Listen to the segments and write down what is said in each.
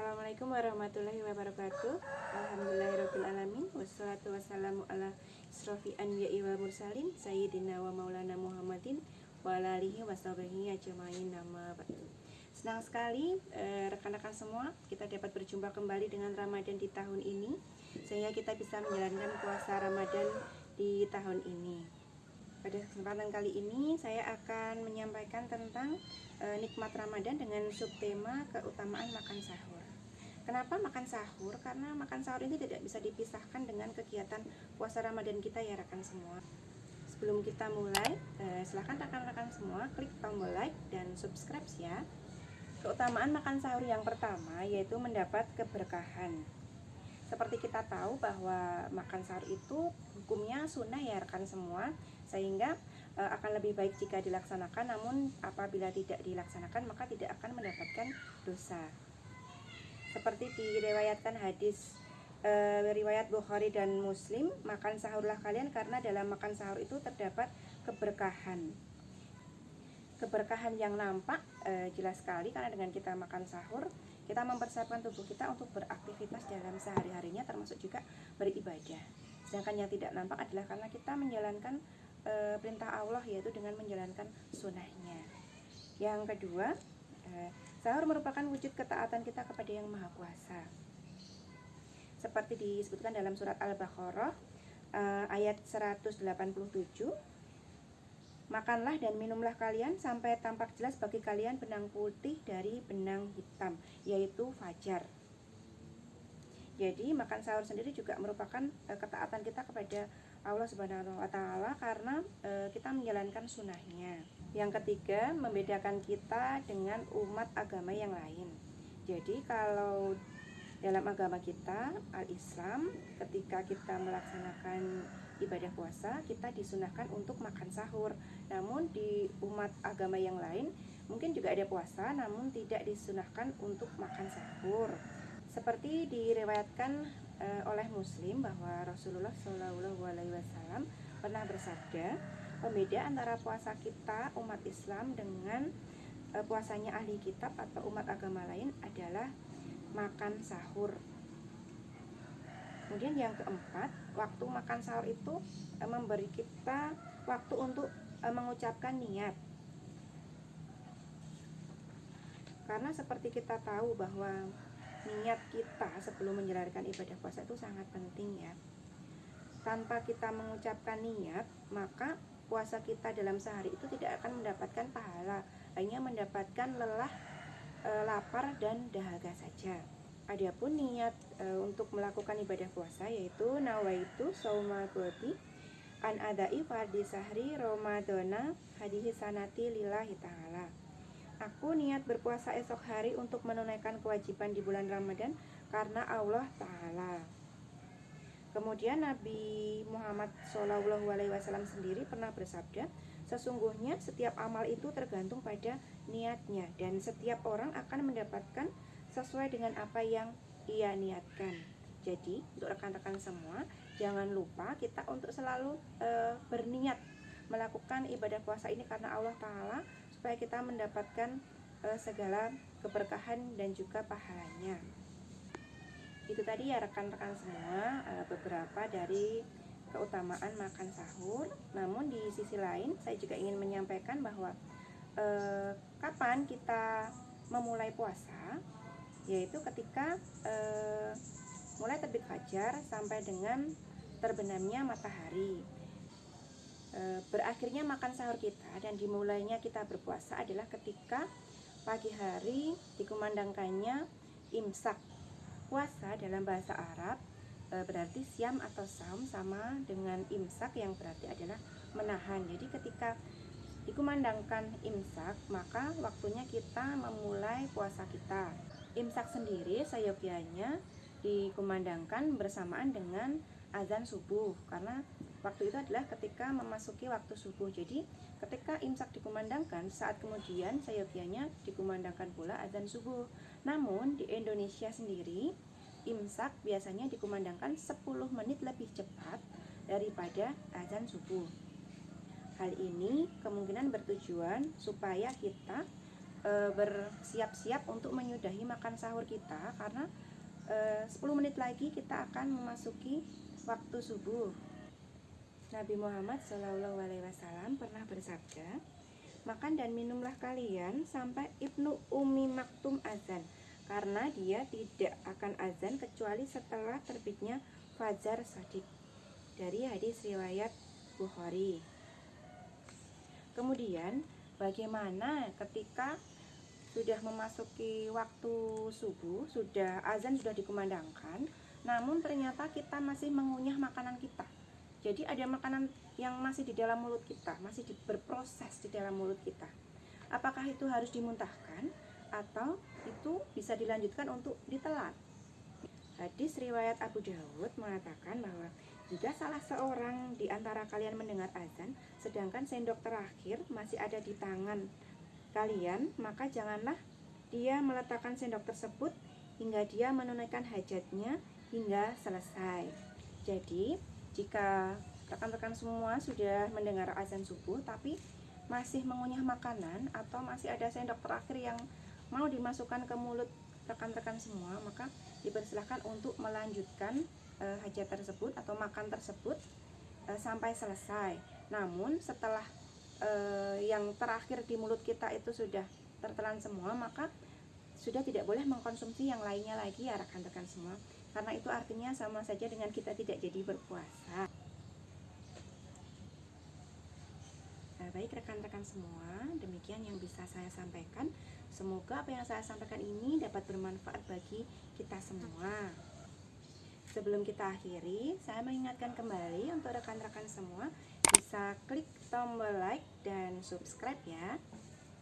Assalamualaikum warahmatullahi wabarakatuh. Alhamdulillahirrabbilalamin. Wassalatu wassalamu ala isrofi anbiya'i wal mursalin Sayyidina wa maulana Muhammadin wa ala alihi wa sahbihi ajma'in nama ba'du. Senang sekali rekan-rekan semua, kita dapat berjumpa kembali dengan Ramadan di tahun ini, sehingga kita bisa menjalankan puasa Ramadan di tahun ini. Pada kesempatan kali ini saya akan menyampaikan tentang nikmat Ramadan dengan subtema keutamaan makan sahur. Kenapa makan sahur? Karena makan sahur ini tidak bisa dipisahkan dengan kegiatan puasa Ramadan kita ya rekan semua. Sebelum kita mulai, silahkan rekan-rekan semua klik tombol like dan subscribe ya. Keutamaan makan sahur yang pertama yaitu mendapat keberkahan. Seperti kita tahu bahwa makan sahur itu hukumnya sunnah ya rekan semua, sehingga akan lebih baik jika dilaksanakan, namun apabila tidak dilaksanakan maka tidak akan mendapatkan dosa. Seperti diriwayatkan hadis riwayat Bukhari dan Muslim, makan sahurlah kalian karena dalam makan sahur itu terdapat keberkahan. Keberkahan yang nampak jelas sekali, karena dengan kita makan sahur kita mempersiapkan tubuh kita untuk beraktivitas dalam sehari-harinya, termasuk juga beribadah. Sedangkan yang tidak nampak adalah karena kita menjalankan perintah Allah, yaitu dengan menjalankan sunnahnya. Yang kedua, sahur merupakan wujud ketaatan kita kepada Yang Maha Kuasa. Seperti disebutkan dalam surat Al-Baqarah ayat 187, makanlah dan minumlah kalian sampai tampak jelas bagi kalian benang putih dari benang hitam, yaitu fajar. Jadi makan sahur sendiri juga merupakan ketaatan kita kepada Allah Subhanahu wa Ta'ala, karena kita menjalankan sunnahnya. Yang ketiga, membedakan kita dengan umat agama yang lain. Jadi kalau dalam agama kita Al-Islam, ketika kita melaksanakan ibadah puasa, kita disunahkan untuk makan sahur. Namun di umat agama yang lain mungkin juga ada puasa, namun tidak disunahkan untuk makan sahur. Seperti diriwayatkan oleh Muslim bahwa Rasulullah SAW pernah bersabda, pembeda antara puasa kita umat Islam dengan puasanya ahli kitab atau umat agama lain adalah makan sahur. Kemudian yang keempat, waktu makan sahur itu memberi kita waktu untuk mengucapkan niat. Karena seperti kita tahu bahwa niat kita sebelum menjalankan ibadah puasa itu sangat penting ya. Tanpa kita mengucapkan niat, maka puasa kita dalam sehari itu tidak akan mendapatkan pahala, hanya mendapatkan lelah, lapar dan dahaga saja. Adapun niat untuk melakukan ibadah puasa yaitu nawaitu shauma ghadi an adai fardhi sahri ramadhana hadhihi sanati lillahi ta'ala. Aku niat berpuasa esok hari untuk menunaikan kewajiban di bulan Ramadan karena Allah Ta'ala. Kemudian Nabi Muhammad SAW sendiri pernah bersabda, sesungguhnya setiap amal itu tergantung pada niatnya, dan setiap orang akan mendapatkan sesuai dengan apa yang ia niatkan. Jadi untuk rekan-rekan semua, jangan lupa kita untuk selalu berniat melakukan ibadah puasa ini karena Allah Ta'ala, supaya kita mendapatkan segala keberkahan dan juga pahalanya. Itu tadi ya rekan-rekan semua, beberapa dari keutamaan makan sahur. Namun di sisi lain saya juga ingin menyampaikan bahwa kapan kita memulai puasa, yaitu ketika mulai terbit fajar sampai dengan terbenamnya matahari. Berakhirnya makan sahur kita dan dimulainya kita berpuasa adalah ketika pagi hari dikumandangkannya imsak. Puasa dalam bahasa Arab berarti siam atau saum, sama dengan imsak yang berarti adalah menahan. Jadi ketika dikumandangkan imsak, maka waktunya kita memulai puasa kita. Imsak sendiri sayogyanya dikumandangkan bersamaan dengan azan subuh, karena waktu itu adalah ketika memasuki waktu subuh. Jadi ketika imsak dikumandangkan, saat kemudian sayogyanya dikumandangkan pula azan subuh. Namun di Indonesia sendiri imsak biasanya dikumandangkan 10 menit lebih cepat daripada azan subuh. Hal ini kemungkinan bertujuan supaya kita bersiap-siap untuk menyudahi makan sahur kita, karena 10 menit lagi kita akan memasuki waktu subuh. Nabi Muhammad SAW pernah bersabda, makan dan minumlah kalian sampai Ibnu Ummi Maktum azan, karena dia tidak akan azan kecuali setelah terbitnya fajar shadiq. Dari hadis riwayat Bukhari. Kemudian bagaimana ketika sudah memasuki waktu subuh, azan sudah dikumandangkan, namun ternyata kita masih mengunyah makanan kita. Jadi ada makanan yang masih di dalam mulut kita, masih berproses di dalam mulut kita. Apakah itu harus dimuntahkan atau itu bisa dilanjutkan untuk ditelan? Hadis riwayat Abu Dawud mengatakan bahwa jika salah seorang di antara kalian mendengar azan, sedangkan sendok terakhir masih ada di tangan kalian, maka janganlah dia meletakkan sendok tersebut hingga dia menunaikan hajatnya hingga selesai. Jadi, jika rekan-rekan semua sudah mendengar azan subuh tapi masih mengunyah makanan atau masih ada sendok terakhir yang mau dimasukkan ke mulut rekan-rekan semua, maka dipersilahkan untuk melanjutkan hajat tersebut atau makan tersebut sampai selesai. Namun setelah yang terakhir di mulut kita itu sudah tertelan semua, maka sudah tidak boleh mengkonsumsi yang lainnya lagi ya rekan-rekan semua, karena itu artinya sama saja dengan kita tidak jadi berpuasa. Baik rekan-rekan semua, demikian yang bisa saya sampaikan. Semoga apa yang saya sampaikan ini dapat bermanfaat bagi kita semua. Sebelum kita akhiri, saya mengingatkan kembali untuk rekan-rekan semua bisa klik tombol like dan subscribe ya.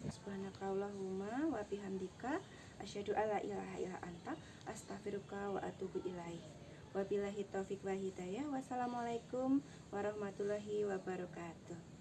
Subhanakallahumma wa bihamdika asyhadu alla ilaha illa anta astaghfiruka wa atubu ilaik. Wabillahi taufik wa hidayah. Wassalamualaikum warahmatullahi wabarakatuh.